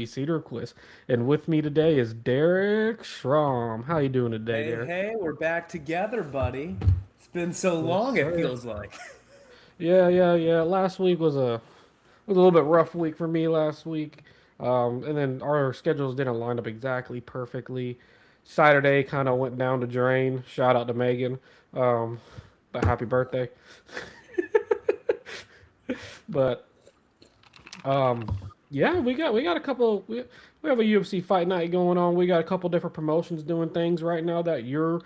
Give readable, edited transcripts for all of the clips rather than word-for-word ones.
Cedarquist, and with me today is Derek Schramm. How you doing today, Hey, Derek? hey, we're back together, buddy. It's been so Yes, long, it sir. feels like. Yeah. Last week was a little bit rough week for me last week, and then our schedules didn't line up exactly perfectly. Saturday kind of went down the drain. Shout out to Megan, um, but happy birthday. But Um, yeah, we got a couple. We have a UFC fight night going on. We got a couple different promotions doing things right now that you're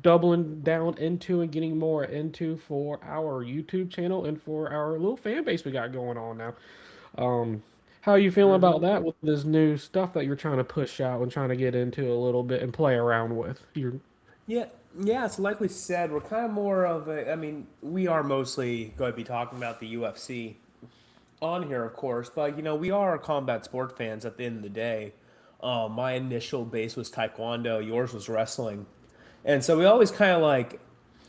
doubling down into and getting more into for our YouTube channel and for our little fan base we got going on now. Um, how are you feeling about hmm that with this new stuff that you're trying to push out and trying to get into a little bit and play around with? You're Yeah, yeah. So, like we said, we're kind of more of a. I mean, we are mostly going to be talking about the UFC on here, of course, but we are combat sport fans at the end of the day. My initial base was Taekwondo, yours was wrestling, and so we always kind of like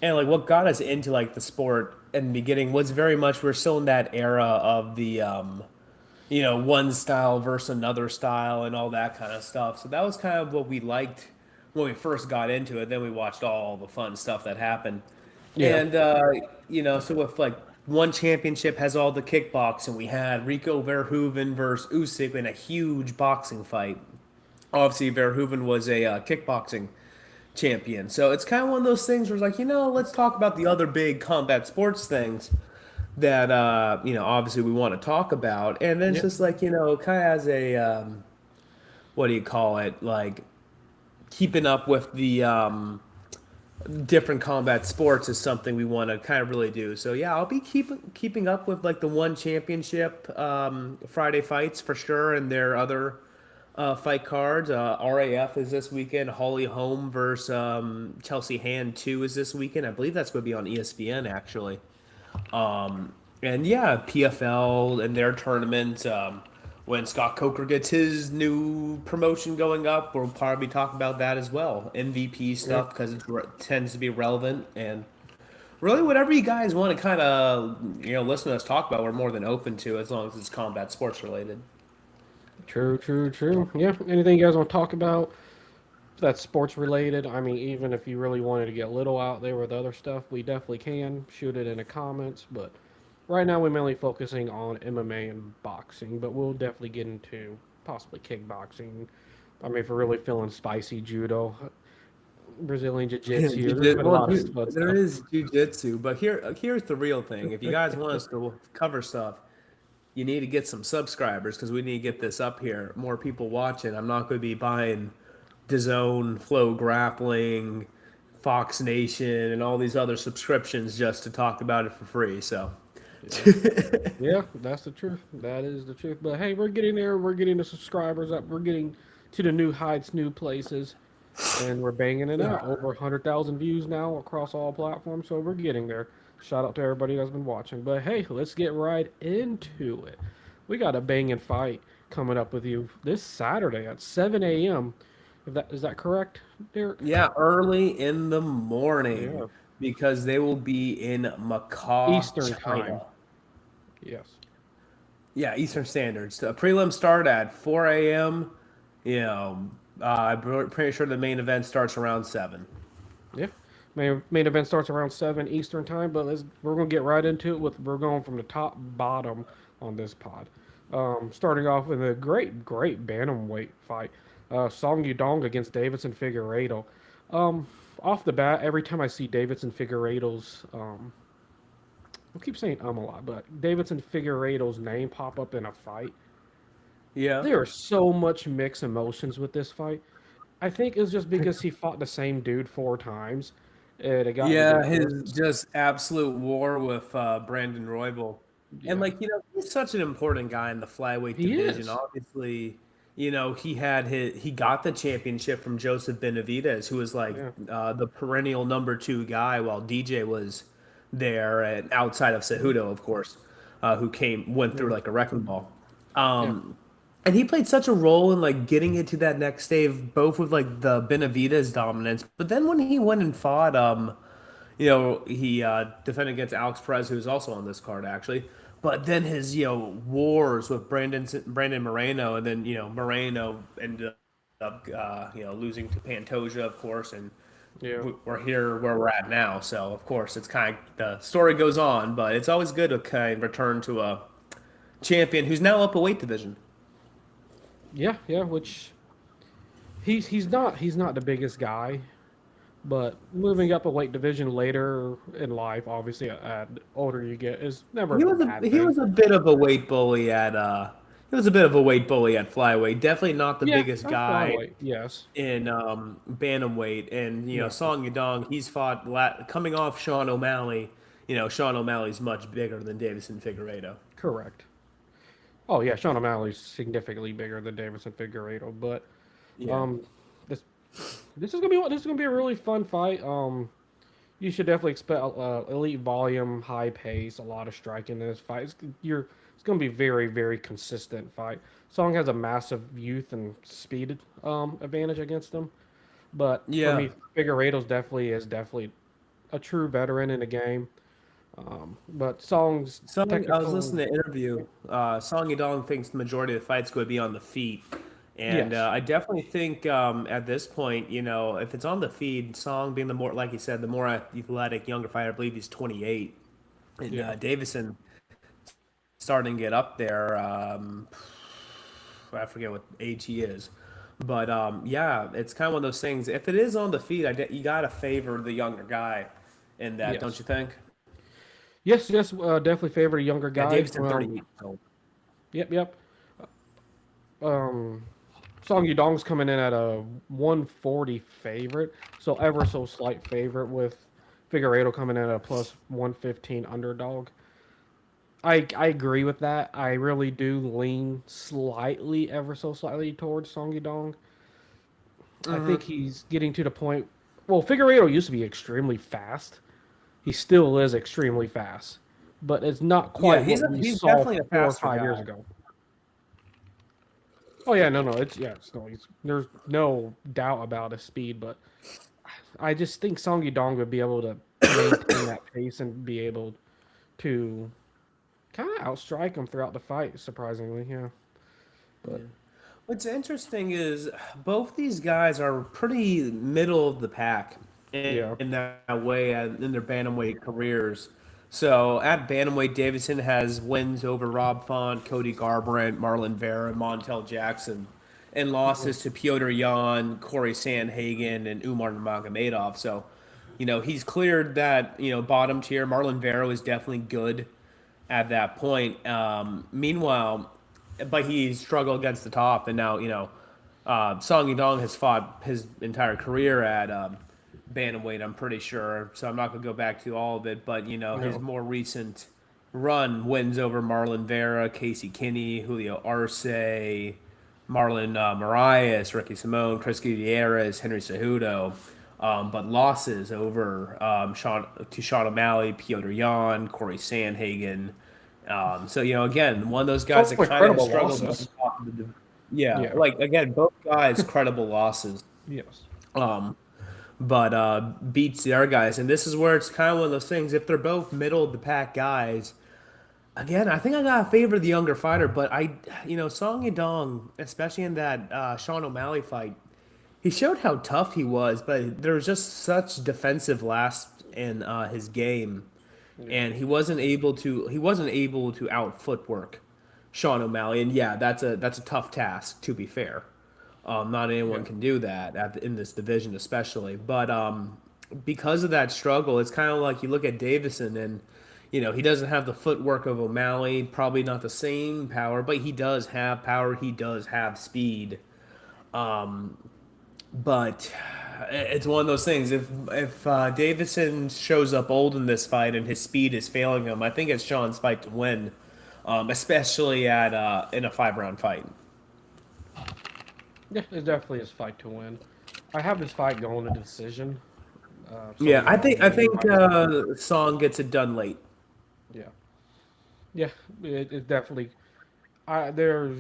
what got us into like the sport in the beginning was very much we're still in that era of the one style versus another style and all that kind of stuff. So that was kind of what we liked when we first got into it. Then we watched all the fun stuff that happened. yeah, And, so with like one championship has all the kickboxing. We had Rico Verhoeven versus Usyk in a huge boxing fight. Obviously, Verhoeven was a kickboxing champion. So it's kind of one of those things where it's like, let's talk about the other big combat sports things that obviously we want to talk about, and then it's yeah, just like kind of as a what do you call it, like keeping up with the different combat sports is something we want to kind of really do. So yeah, I'll be keeping up with like the one championship Friday fights for sure, and their other fight cards. RAF is this weekend. Holly Holm versus Chelsea Hand 2 is this weekend. I believe that's going to be on ESPN actually. And yeah, PFL and their tournament. When Scott Coker gets his new promotion going up, we'll probably talk about that as well. MVP yeah. stuff because it tends to be relevant, and really whatever you guys want to kind of listen to us talk about, we're more than open to as long as it's combat sports related. True. Yeah. Anything you guys want to talk about? That's sports related. I mean, even if you really wanted to get a little out there with other stuff, we definitely can shoot it in the comments. But right now, we're mainly focusing on MMA and boxing, but we'll definitely get into possibly kickboxing. I mean, if we're really feeling spicy, judo, Brazilian jiu jitsu, there's been a Well, lot of fun there stuff. is jujitsu, but here's the real thing. If you guys want us to cover stuff, you need to get some subscribers because we need to get this up here. More people watching. I'm not going to be buying DAZN, Flow Grappling, Fox Nation, and all these other subscriptions just to talk about it for free. So, Yeah. Yeah, that's the truth. That is the truth. But hey, we're getting there. We're getting the subscribers up. We're getting to the new heights, new places. And we're banging it out. Over 100,000 views now across all platforms, so we're getting there. Shout out to everybody that's been watching. But hey, let's get right into it. We got a banging fight coming up with you this Saturday at 7 a.m. If that is that correct, Derek? yeah, early in the morning Yeah. because they will be in Macau, Eastern time. China. Yes. Yeah, Eastern Standards. The prelims start at 4 a.m. You know, I'm pretty sure the main event starts around 7. Yeah. Main event starts around 7 Eastern time, but we're gonna get right into it with we're going from the top bottom on this pod. Starting off with a great bantamweight fight. Song Yudong against Davidson Figueiredo. Um, Off the bat, every time I see Davidson Figueiredo's I keep saying a lot, but Davidson Figueiredo's name pop up in a fight. Yeah. There are so much mixed emotions with this fight. I think it's just because he fought the same dude 4 times, and it got Yeah, his ridiculous. just absolute war with Brandon Royval. And, Yeah, like, he's such an important guy in the flyweight he division. is. Obviously, he got the championship from Joseph Benavidez, who was like Yeah, the perennial number 2 guy while DJ was there, and outside of Cejudo, of course, who went through yeah, like a wrecking ball. yeah, And he played such a role in like getting it to that next stage, both with like the Benavidez dominance, but then when he went and fought, he defended against Alex Perez, who's also on this card actually. But then his wars with Brandon Moreno, and then Moreno ended up losing to Pantoja, of course, and Yeah. we're here where we're at now. So of course it's kind of the story goes on, but it's always good to kind of return to a champion who's now up a weight division. Yeah, yeah, which he's not the biggest guy, but moving up a weight division later in life, obviously, older you get, is never a He was bad a he thing. was a bit of a weight bully at he was a bit of a weight bully at flyweight. Definitely not the Yeah, biggest that's guy flyweight. Yes. in bantamweight, and No. Song Yadong, he's fought coming off Sean O'Malley. Sean O'Malley's much bigger than Davison Figueiredo. Correct. Oh yeah, Sean O'Malley's significantly bigger than Davison Figueiredo, but Yeah. um, this this is gonna be a really fun fight. You should definitely expect elite volume, high pace, a lot of striking in this fight. It's going to be very consistent fight. Song has a massive youth and speed advantage against him, but for Yeah. me, Figueiredo's definitely a true veteran in the game. But Song's I was technical, listening to an interview. Song Yadong thinks the majority of the fight's going to be on the feet. And yes, I definitely think at this point, if it's on the feed, Song being the more, like you said, the more athletic, younger fighter, I believe he's 28. And yeah, Davison starting to get up there. I forget what age he is. But yeah, it's kind of one of those things. If it is on the feed, you got to favor the younger guy in that, don't yes, you think? yes. Definitely favor a younger Yeah, guy. Davison 38. So. Yep. Um, Song Yudong's coming in at a 140 favorite, so ever so slight favorite with Figueiredo coming in at a plus 115 underdog. I agree with that. I really do lean slightly, ever so slightly towards Song Yudong. I think Hmm. he's getting to the point. Well, Figueiredo used to be extremely fast. He still is extremely fast, but it's not Yeah, quite what we he's saw definitely a 4 or 5 years faster ago. Oh yeah, no, it's no, there's no doubt about his speed, but I just think Song Yudong would be able to maintain that pace and be able to kind of outstrike him throughout the fight. Surprisingly, yeah. guy. But What's interesting is both these guys are pretty middle of the pack yeah, in that way in their bantamweight careers. So at bantamweight, Davidson has wins over Rob Font, Cody Garbrandt, Marlon Vera, Montel Jackson, and mhm, losses to Piotr Jan, Corey Sandhagen, and Umar Nurmagomedov. So, he's cleared that bottom tier. Marlon Vera is definitely good at that point. Meanwhile, but he struggled against the top, and now Song Yadong has fought his entire career at bantamweight. I'm pretty sure, so I'm not gonna go back to all of it. But his no, more recent run wins over Marlon Vera, Casey Kinney, Julio Arce, Marlon Marias, Ricky Simone, Chris Gutierrez, Henry Cejudo. But losses over Sean O'Malley, Piotr Jan, Corey Sandhagen. So again, one of those guys that so kind of incredible struggled at the losses. top of yeah, Yeah, like again, both guys credible losses. yes, Um, but beats the other guys, and this is where it's kind of one of those things. If they're both middle of the pack guys, again, I think I gotta favor the younger fighter. But Song Yadong, especially in that Sean O'Malley fight, he showed how tough he was, but there was just such defensive last in his game, yeah, and he wasn't able to out footwork Sean O'Malley. And yeah, that's a tough task, to be fair. Not anyone yeah. can do that in this division, especially. But because of that struggle, it's kind of like you look at Davison, and he doesn't have the footwork of O'Malley, probably not the same power, but he does have power. He does have speed. But it's one of those things. If Davison shows up old in this fight and his speed is failing him, I think it's Sean's fight to win, especially at in a 5 round fight. Yeah, it's definitely his fight to win. I have this fight going to decision. Song Yeah, I think Yudong I winning think by decision. Song gets it done late. Yeah, yeah, it definitely. I very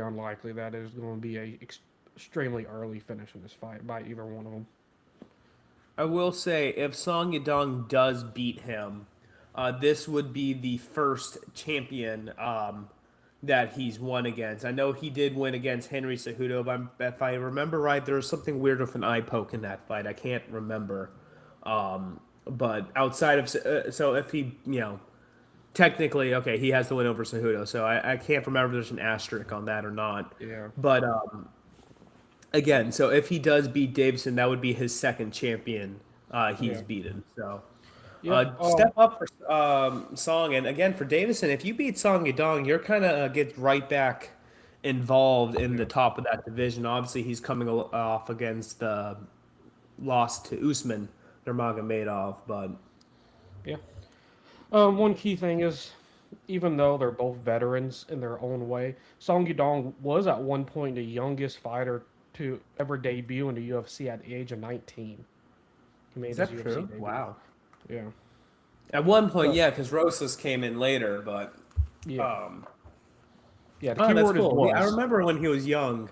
unlikely that there's going to be a extremely early finish in this fight by either one of them. I will say if Song Yadong does beat him, this would be the first champion that he's won against. I know he did win against Henry Cejudo, but if I remember right, there was something weird with an eye poke in that fight. I can't remember. But outside of so if he technically okay he has the win over Cejudo, so I can't remember if there's an asterisk on that or not. Yeah. But again, so if he does beat Davison, that would be his second champion he's beaten. So. Yeah. Step up for Song, and again for Davison. If you beat Song Yadong, you're kind of get right back involved in the top of that division. Obviously, he's coming off against the loss to Usman Nurmagomedov, but Yeah. One key thing is, even though they're both veterans in their own way, Song Yudong was at one point the youngest fighter to ever debut in the UFC at the age of 19. He made is his that UFC true? debut. Wow. Yeah. At one point, But- yeah, because Rosas came in later, but Yeah. Yeah. The oh, that's keyword is cool. was. I remember when he was young.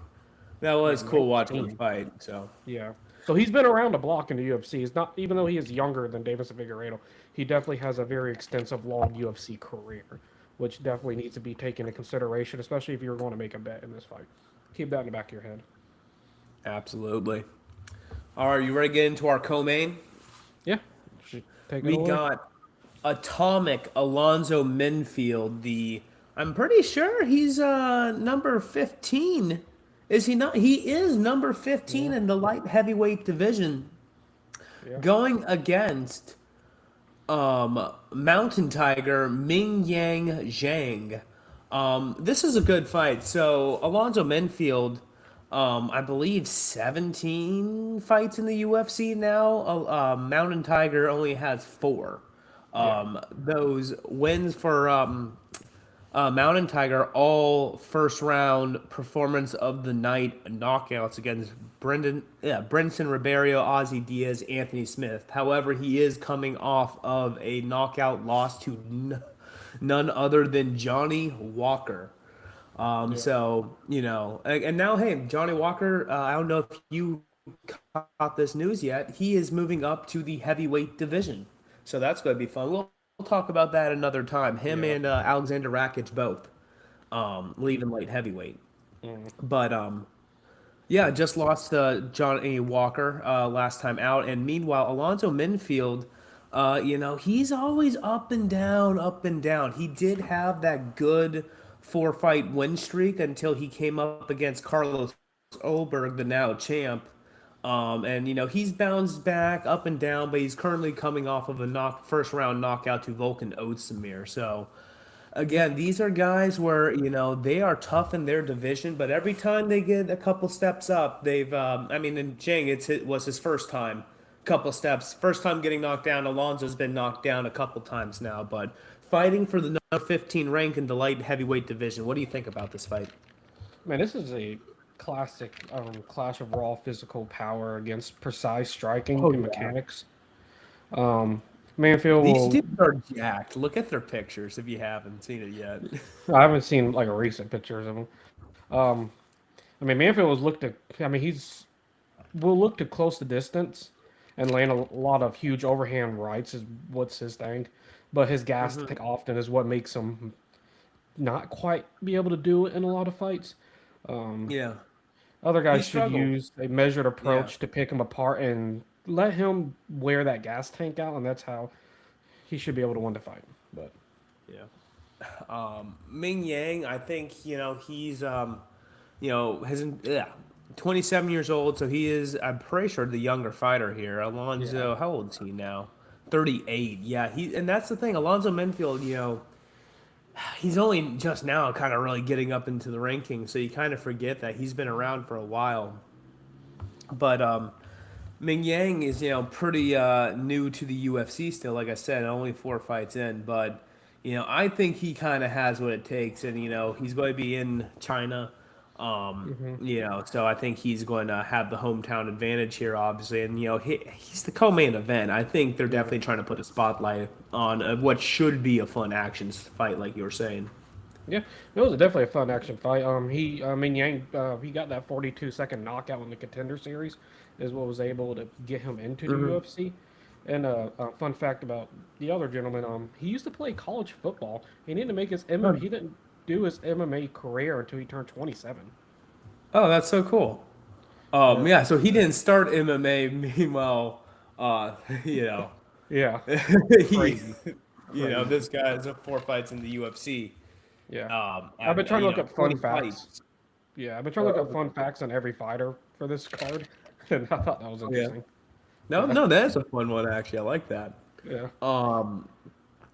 That was cool watching him fight. So Yeah. So he's been around the block in the UFC. He's not, even though he is younger than Davis Figueiredo, he definitely has a very extensive, long UFC career, which definitely needs to be taken into consideration, especially if you're going to make a bet in this fight. Keep that in the back of your head. absolutely. All right, you ready to get into our co-main? Yeah. Should take it We away. got Atomic Alonzo Minfield. I'm pretty sure he's number 15. Is he not? He is number 15 in the light heavyweight division. Yeah. Going against Mountain Tiger Ming Yang Zhang. This is a good fight. So Alonzo Minfield, I believe 17 fights in the UFC now. Mountain Tiger only has 4. Those wins for Mountain Tiger, all first round performance of the night knockouts against Brenton Ribeiro, Ozzy Diaz, Anthony Smith. However, he is coming off of a knockout loss to none other than Johnny Walker. So, and now, hey, Johnny Walker, I don't know if you caught this news yet. He is moving up to the heavyweight division. So that's going to be fun. We'll talk about that another time. Him and Alexander Rakic both leaving light heavyweight. But yeah, just lost Johnny Walker last time out. And meanwhile, Alonzo Minfield, he's always up and down, up and down. He did have that good 4-fight win streak until he came up against Carlos Ulberg, the now champ. And he's bounced back up and down, but he's currently coming off of a first round knockout to Volkan Ozdemir. So again, these are guys where they are tough in their division, but every time they get a couple steps up, they've in Zhang was his first time, first time getting knocked down. Alonzo's been knocked down a couple times now, but fighting for the number 15 rank in the light heavyweight division. What do you think about this fight? Man, this is a classic clash of raw physical power against precise striking and mechanics. Minfield These will. dudes are jacked. Look at their pictures if you haven't seen it yet. I haven't seen like a recent pictures of him. Minfield was looked at. Will look to close the distance and land a lot of huge overhand rights is what's his thing, but his gas tank often is what makes him not quite be able to do it in a lot of fights. Yeah. Other guys He should struggled. use a measured approach to pick him apart and let him wear that gas tank out, and that's how he should be able to win the fight. But Ming Yang, I think he's 27 years old, so he is. I'm pretty sure the younger fighter here. Alonzo, how old is he now? 38. Yeah, and that's the thing. Alonzo Minfield, he's only just now kind of really getting up into the rankings, so you kind of forget that he's been around for a while. But Ming Yang is pretty new to the UFC still. Like I said, only 4 fights in, but I think he kind of has what it takes, and he's going to be in China. So I think he's going to have the hometown advantage here, obviously, and he's the co-main event. I think they're definitely trying to put a spotlight on what should be a fun action fight, like you were saying. yeah, it was definitely a fun action fight. Ming Yang, he got that 42-second knockout in the Contender Series, is what was able to get him into the UFC. And a fun fact about the other gentleman, he used to play college football. He didn't make his Huh. MMA. He didn't do his MMA career until he turned 27. Oh, that's so cool. Yeah, Yeah, so he didn't start MMA. Meanwhile, uh, you know, yeah, he, crazy, this crazy. guy has 4 fights in the UFC. Yeah, I've been And trying to look up fun 20 facts. fights. Yeah, I've been trying to look up Uh, fun facts on every fighter for this card, and I thought that was yeah. interesting. No, Yeah, no, that's a fun one actually. I like that. yeah. Um,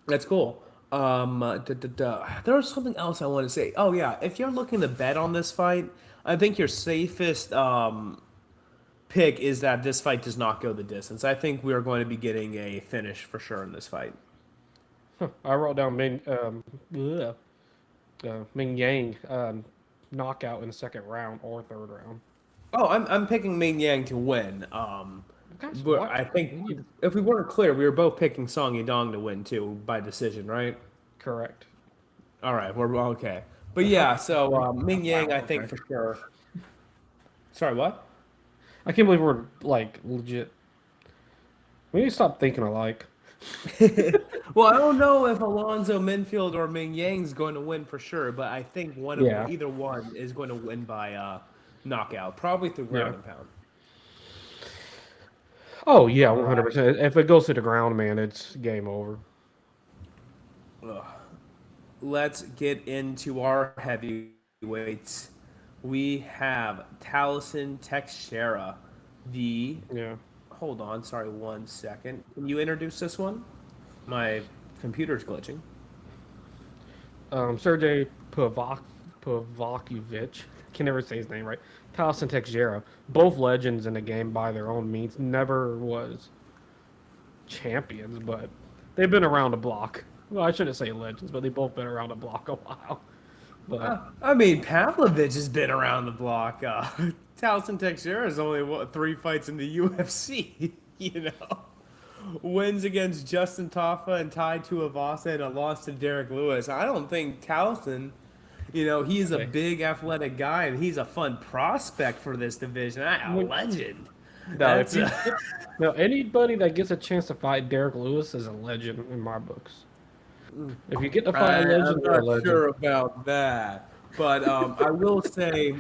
that's cool. There was something else I want to say. Oh yeah, if you're looking to bet on this fight, I think your safest pick is that this fight does not go the distance. I think we are going to be getting a finish for sure in this fight. I wrote down bleh, Ming Yang knockout in the second round or third round. Oh, I'm picking Ming Yang to win. Guys, But what? I We think need if we weren't clear, we were both picking Song Yadong to win too by decision, right? correct. All right, we're okay. But yeah, so Ming Yang, Wow. I think Okay. for sure. Sorry, what? I can't believe we're like legit. We need to stop thinking alike. Well, I don't know if Alonzo Minfield or Ming Yang's going to win for sure, but I think Yeah. either one is going to win by knockout, probably through Yeah. ground and pound. Oh yeah, All right. 100%. If it goes to the ground, man, it's game over. Ugh. Let's get into our heavyweights. We have Taliesin Teixeira, the. Yeah. Hold on, sorry, 1 second. Can you introduce this one? My computer's glitching. Sergey Pavakovich. Can never say his name right. Talos and Teixeira, both legends in the game by their own means. Never was champions, but they've been around the block. Well, I shouldn't say legends, but they've both been around the block a while. But I mean, Pavlovich has been around the block. Taliesin Teixeira has only 3 fights in the UFC. You know, wins against Justin Taffa and Tai Tuivasa and a loss to Derek Lewis. I don't think Taliesin, he's a okay. big athletic guy and he's a fun prospect for this division. A When, legend. now, if That's you get, now anybody that gets a chance to fight Derek Lewis is a legend in my books. If you get to fight a I'm legend, you're a not legend. sure about that, but I will say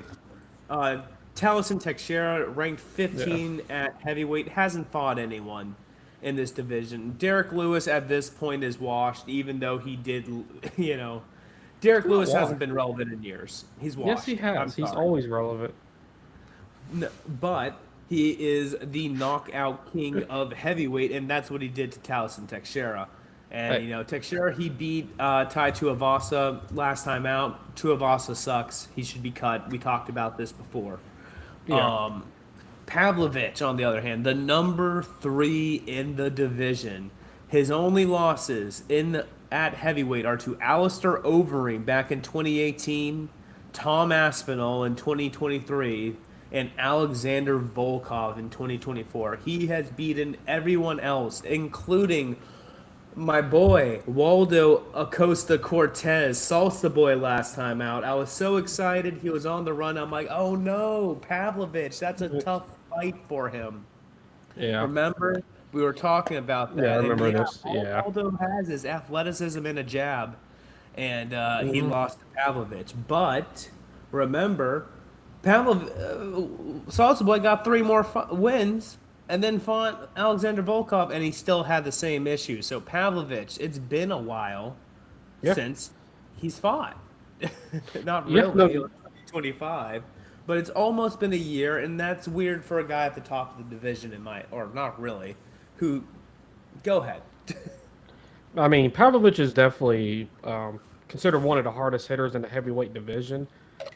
uh, Taliesin Teixeira, ranked Yeah. 15 at heavyweight, hasn't fought anyone in this division. Derek Lewis at this point is washed, even though he did, you know, Derek Not Lewis hasn't washed. been relevant in years. He's Yes, he washed. I'm has. He's sorry. always relevant. But he is the knockout king of heavyweight, and that's what he did to Taliesin Teixeira. And Hey, Teixeira, he beat Tai Tuivasa last time out. Tuivasa sucks. He should be cut. We talked about this before. yeah. Pavlovich, on the other hand, the number 3 in the division, his only losses at heavyweight are to Alistair Overeem back in 2018, Tom Aspinall in 2023, and Alexander Volkov in 2024. He has beaten everyone else, including my boy Waldo Acosta Cortez, Salsa Boy, last time out. I was so excited. He was on the run. I'm like, oh no, Pavlovich, that's a tough fight for him. Yeah. Remember, we were talking about Yeah, I that, and remember yeah, this. all Yeah. Waldo has is athleticism and a jab, and he Hmm. lost to Pavlovich. But remember, Salsa Boy got 3 more wins, and then fought Alexander Volkov, and he still had the same issue. So Pavlovich, it's been a while Yeah. since he's fought. Not Yeah. really, No. 25, but it's almost been a year, and that's weird for a guy at the top of the division in my, or not really, who, go ahead. I mean, Pavlovich is definitely considered one of the hardest hitters in the heavyweight division.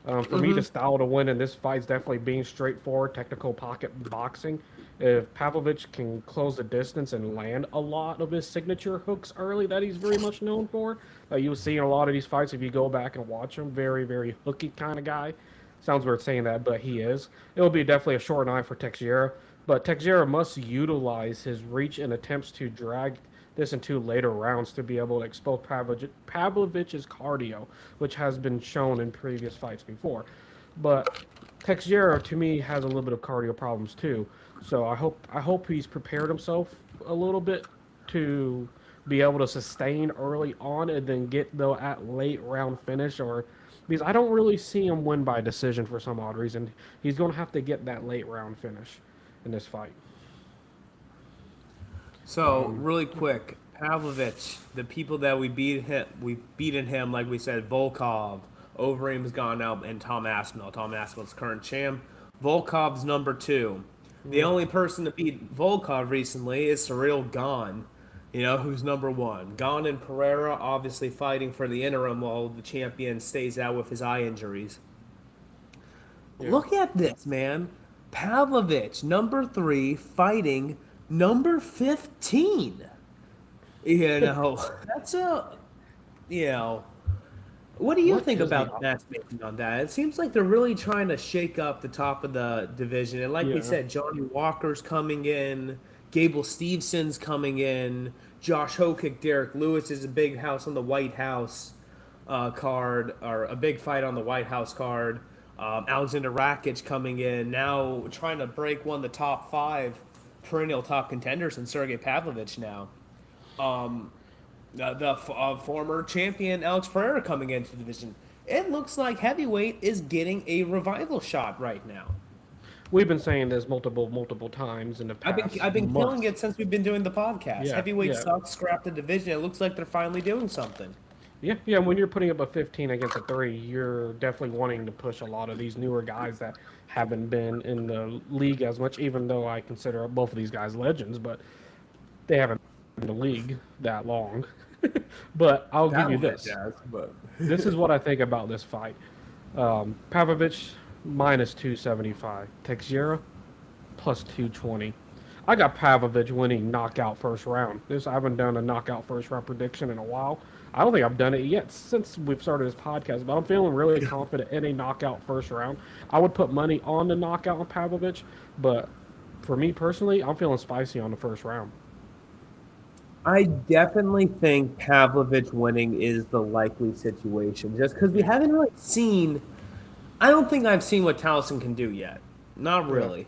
For me, the Hmm. style to win in this fight is definitely being straightforward, technical pocket boxing. If Pavlovich can close the distance and land a lot of his signature hooks early that he's very much known for, you'll see in a lot of these fights if you go back and watch him, very, very hooky kind of guy. Sounds weird saying that, but he is. It will be definitely a short night for Teixeira, but Teixeira must utilize his reach and attempts to drag this into later rounds to be able to expose Pavlovich's cardio, which has been shown in previous fights before. But Teixeira to me has a little bit of cardio problems too. So I hope he's prepared himself a little bit to be able to sustain early on and then get the at late round finish or because I don't really see him win by decision for some odd reason. He's going to have to get that late round finish in this fight. So really quick, Pavlovich, the people that we beaten him, like we said, Volkov, Overeem's gone out, and Tom Aspinall. Tom Aspinall's current champ. Volkov's number 2. The only person to beat Volkov recently is Cyril Gahn, who's number 1. Gahn and Pereira obviously fighting for the interim while the champion stays out with his eye injuries. Yeah. Look at this, man. Pavlovich, number 3, fighting number 15. That's what do you What think is about the matchmaking on that? It seems like they're really trying to shake up the top of the division. And like we yeah. said, Johnny Walker's coming in, Gable Stevenson's coming in, Josh Hokick, Derek Lewis is a big house on the White House card, or a big fight on the White House card. Alexander Rakic coming in, now trying to break one of the top 5 perennial top contenders in Sergey Pavlovich now. The former champion Alex Pereira coming into the division. It looks like heavyweight is getting a revival shot right now. We've been saying this multiple times in the past. I've been month. killing it since we've been doing the podcast. Yeah, Heavyweight yeah. sucks, scrap the division. It looks like they're finally doing something. Yeah. When you're putting up a 15 against a 3, you're definitely wanting to push a lot of these newer guys that haven't been in the league as much. Even though I consider both of these guys legends, but they haven't been in the league that long. But I'll give you this. This is what I think about this fight. Pavlovich minus 275. Teixeira plus 220. I got Pavlovich winning knockout first round. I haven't done a knockout first round prediction in a while. I don't think I've done it yet since we've started this podcast, but I'm feeling really confident in a knockout first round. I would put money on the knockout on Pavlovich, but for me personally, I'm feeling spicy on the first round. I definitely think Pavlovich winning is the likely situation, just because we haven't really seen. I don't think I've seen what Towson can do yet. Not really.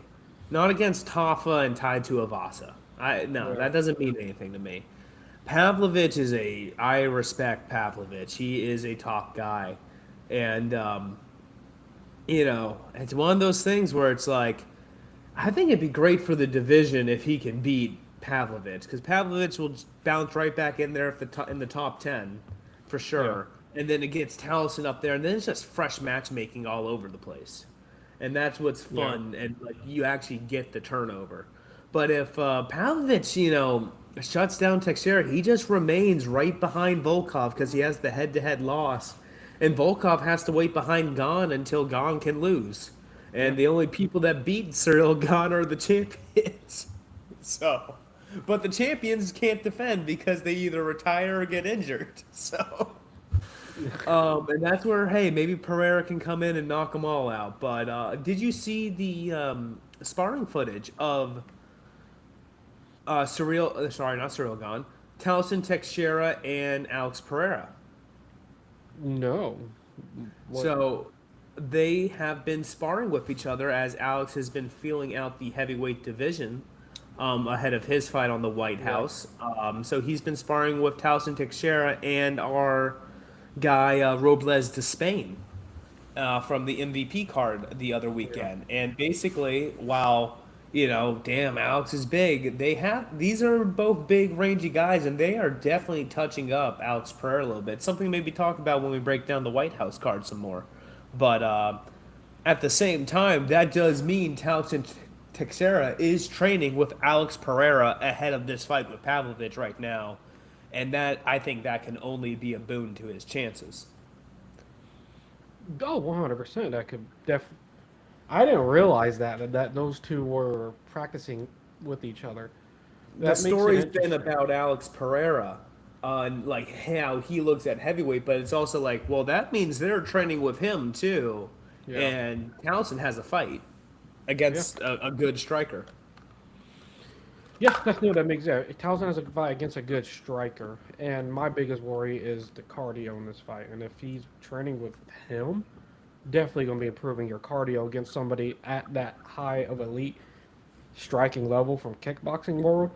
Not against Tafa and Tai Tuivasa. That doesn't mean anything to me. Pavlovich I respect Pavlovich. He is a top guy. And, it's one of those things where it's like, I think it'd be great for the division if he can beat Pavlovich, because Pavlovich will just bounce right back in there in the top 10 for sure. Yeah. And then it gets Towson up there, and then it's just fresh matchmaking all over the place. And that's what's fun, and like you actually get the turnover. But if Pavlovich, shuts down Teixeira, he just remains right behind Volkov because he has the head-to-head loss, and Volkov has to wait behind Gahn until Gahn can lose. And the only people that beat Cyril Gahn are the champions. But the champions can't defend because they either retire or get injured. So. And that's where, hey, maybe Pereira can come in and knock them all out. But did you see the sparring footage of not Cyril Gahn, Towson Teixeira and Alex Pereira? No. So they have been sparring with each other as Alex has been feeling out the heavyweight division ahead of his fight on the White House. So he's been sparring with Towson Teixeira and our guy Robles de Spain from the MVP card the other weekend. And basically, while damn, Alex is big, these are both big rangy guys, and they are definitely touching up Alex Pereira a little bit. Something maybe talk about when we break down the White House card some more. But at the same time, that does mean Towson Teixeira is training with Alex Pereira ahead of this fight with Pavlovich right now. And I think that can only be a boon to his chances. Oh, 100%. That could I didn't realize that those two were practicing with each other. The story's been about Alex Pereira on like how he looks at heavyweight, but it's also like, well, that means they're training with him too. Yeah. And Towson has a fight against a good striker. Yeah, that makes sense. Towson has a fight against a good striker, and my biggest worry is the cardio in this fight. And if he's training with him, definitely going to be improving your cardio against somebody at that high of elite striking level from kickboxing world.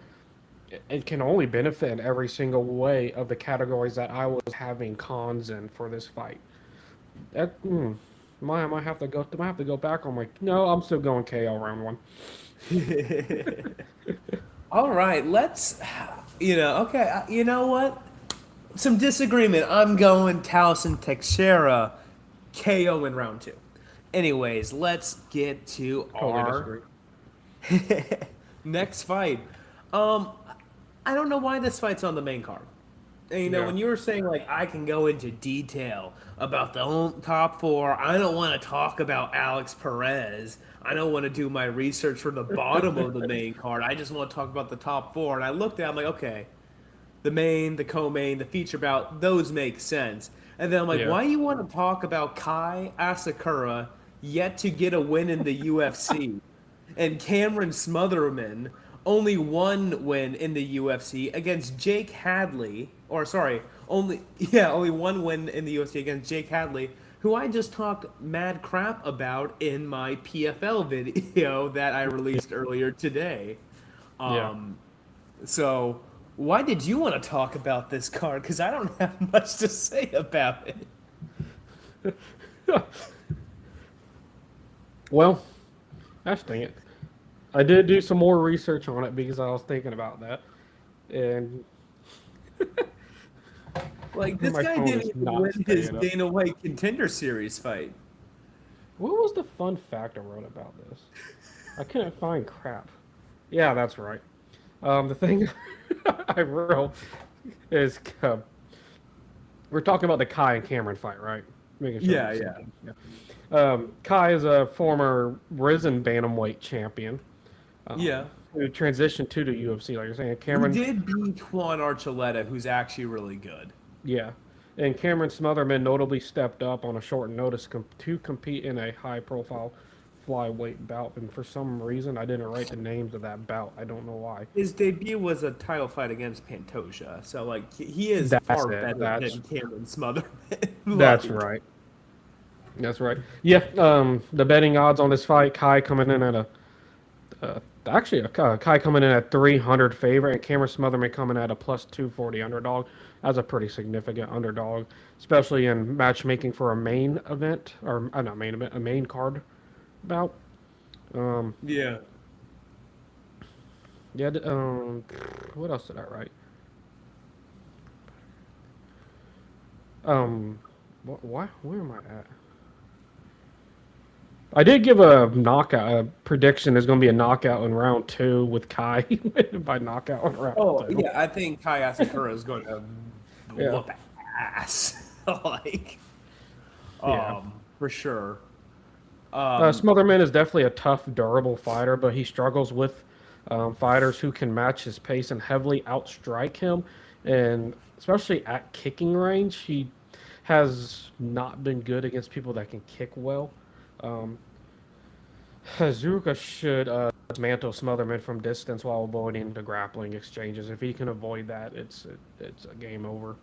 It can only benefit in every single way of the categories that I was having cons in for this fight. That I might have to go. I might have to go back on my. No, I'm still going KO round one. All right, let's. Okay. You know what? Some disagreement. I'm going Towson Texera KO in round two. Anyways, let's get to Totally our disagree. next fight. Um, I don't know why this fight's on the main card. And, Yeah. when you were saying like I can go into detail about the top four, I don't want to talk about Alex Perez. I don't want to do my research for the bottom of the main card. I just want to talk about the top four. And I looked at, it, I'm like, okay, the main, the co-main, the feature bout, those make sense. And then I'm like, Yeah. why do you want to talk about Kai Asakura yet to get a win in the UFC? And Cameron Smotherman only one win in the UFC against Jake Hadley, or sorry, only one win in the UFC against Jake Hadley, who I just talked mad crap about in my PFL video that I released earlier today. Yeah. Um, so why did you want to talk about this card? Because I don't have much to say about it. Well, gosh dang it. I did do some more research on it because I was thinking about that, and Like this my guy phone didn't is even not win his staying up. Dana White Contender Series fight. What was the fun fact I wrote about this? I couldn't find crap. Yeah, that's right. The thing I wrote is we're talking about the Kai and Cameron fight, right? Making sure. Yeah, we're yeah. saying- yeah. Kai is a former risen bantamweight champion Yeah. who transitioned to the UFC. Like you're saying, Who Cameron, did beat Juan Archuleta, who's actually really good. yeah, and Cameron Smotherman notably stepped up on a short notice to compete in a high-profile flyweight bout. And for some reason, I didn't write the names of that bout. I don't know why. His debut was a title fight against Pantoja, so like he is That's far it. better That's than Cameron Smotherman. that's Like, right. That's right. Yeah. The betting odds on this fight: Kai coming in at Kai coming in at 300 favorite, and Cameron Smotherman coming at a plus 240 underdog. That's a pretty significant underdog, especially in matchmaking for a main event or not main event, a main card bout. Um, Yeah. yeah. What else did I write? Why? Where am I at? I did give a knockout a prediction. There's going to be a knockout in round two with Kai by knockout in round Oh two. yeah, I think Kai Asakura is going to Yeah. whoop ass. Like, Yeah. for sure. Smotherman is definitely a tough, durable fighter, but he struggles with fighters who can match his pace and heavily outstrike him. And especially at kicking range, he has not been good against people that can kick well. Um, Hazuka should dismantle Smotherman from distance while avoiding the grappling exchanges. If he can avoid that, it's a game over.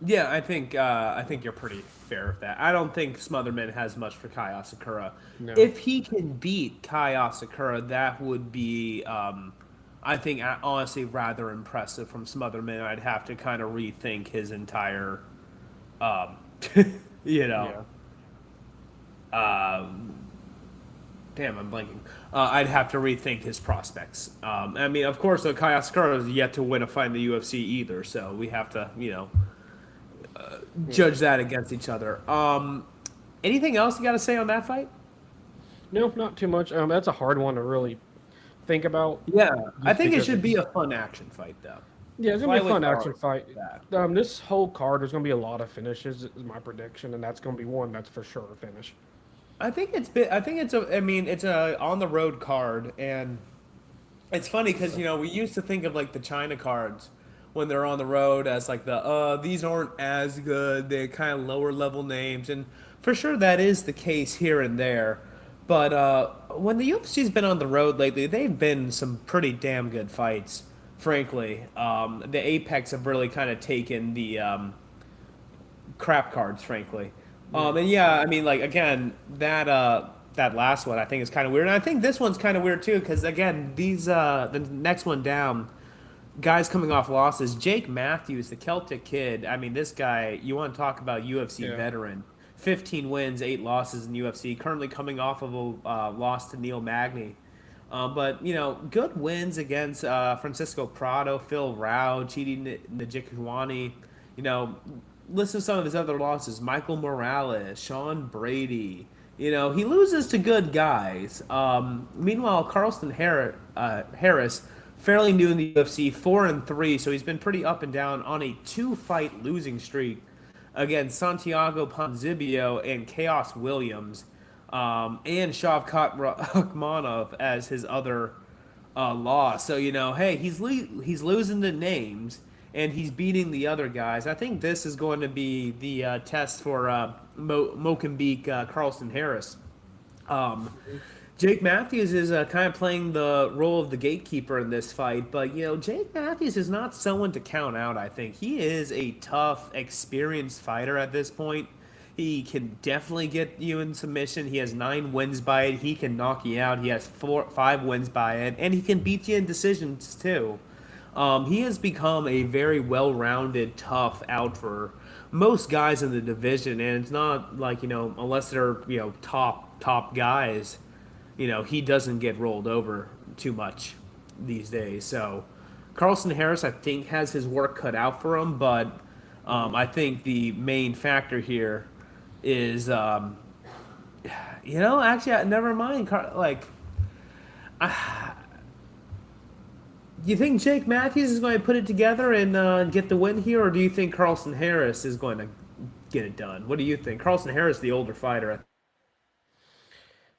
Yeah, I think you're pretty fair with that. I don't think Smotherman has much for Kai Asakura. No. If he can beat Kai Asakura, that would be, I think, honestly rather impressive from Smotherman. I'd have to kind of rethink his entire, um, you know, um, damn, I'm blanking. I'd have to rethink his prospects. I mean, of course, Kai Asakura is yet to win a fight in the UFC either, so we have to, judge that against each other. Anything else you got to say on that fight? No, not too much. That's a hard one to really think about. Yeah, I Just think it because should be it's- a fun action fight, though. Yeah, it's gonna be a fun Flyweights are action fight. that. This whole card, there's gonna be a lot of finishes. Is my prediction, and that's gonna be one that's for sure a finish. It's a on the road card, and it's funny because we used to think of like the China cards when they're on the road as like these aren't as good. They're kind of lower level names, and for sure that is the case here and there. But when the UFC's been on the road lately, they've been some pretty damn good fights. Frankly, the Apex have really kind of taken the crap cards, frankly. And yeah, I mean, like again, that last one I think is kind of weird, and I think this one's kind of weird too, because again, these the next one down, guys coming off losses. Jake Matthews, the Celtic kid. I mean, this guy, you want to talk about UFC Yeah. veteran. 15 wins, 8 losses in UFC. Currently coming off of a loss to Neil Magny. But, you know, good wins against Francisco Prado, Phil Rao, Chidi Njikwani. You know, listen to some of his other losses. Michael Morales, Sean Brady. You know, he loses to good guys. Meanwhile, Harris, fairly new in the UFC, 4-3, so he's been pretty up and down on a 2-fight losing streak against Santiago Ponzibio and Chaos Williams, and Shavkat Rakhmonov as his other loss. So you know, hey, he's losing the names and he's beating the other guys. I think this is going to be the test for Mozambique Carlston Harris. Um, Jake Matthews is kind of playing the role of the gatekeeper in this fight, but you know, Jake Matthews is not someone to count out. I think he is a tough, experienced fighter at this point. He can definitely get you in submission. He has 9 wins by it. He can knock you out. He has 5 wins by it, and he can beat you in decisions too. He has become a very well-rounded, tough out for most guys in the division, and it's not like, you know, unless they're, you know, top guys, you know, he doesn't get rolled over too much these days. So Carlston Harris, I think, has his work cut out for him, but I think the main factor here is, you know, actually, never mind. Do you think Jake Matthews is going to put it together and get the win here, or do you think Carlston Harris is going to get it done? What do you think? Carlston Harris, the older fighter.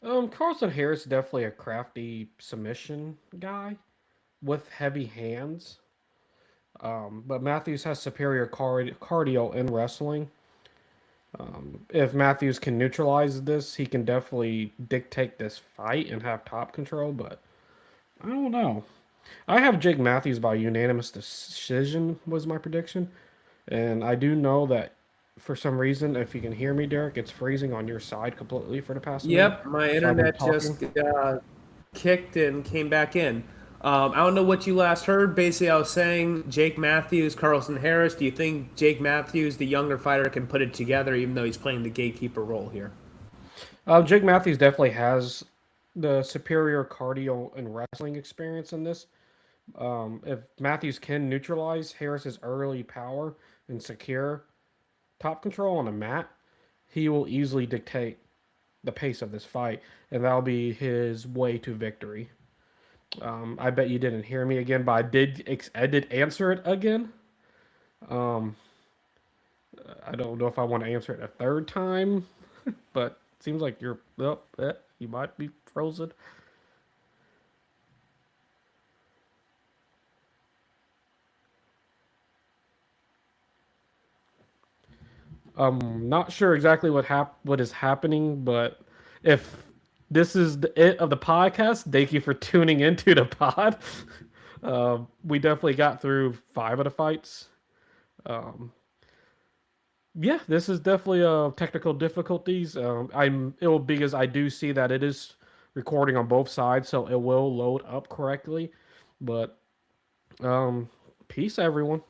Carlson Harris is definitely a crafty submission guy with heavy hands. But Matthews has superior cardio in wrestling. If Matthews can neutralize this, he can definitely dictate this fight and have top control. But I don't know. I have Jake Matthews by unanimous decision was my prediction, and I do know that for some reason, if you can hear me, Derek, it's freezing on your side completely for the past minute. Yep, my So I've been internet talking. just kicked and came back in. I don't know what you last heard. Basically, I was saying Jake Matthews, Carlson Harris. Do you think Jake Matthews, the younger fighter, can put it together, even though he's playing the gatekeeper role here? Jake Matthews definitely has the superior cardio and wrestling experience in this. If Matthews can neutralize Harris's early power and secure top control on the mat, he will easily dictate the pace of this fight, and that'll be his way to victory. I bet you didn't hear me again, but I did answer it again. Um, I don't know if I want to answer it a third time, but it seems like you might be frozen. Not sure exactly what is happening, but if this is the it of the podcast, thank you for tuning into the pod. We definitely got through 5 of the fights. Um, yeah, this is definitely technical difficulties. It will because I do see that it is recording on both sides, so it will load up correctly. But um, peace, everyone.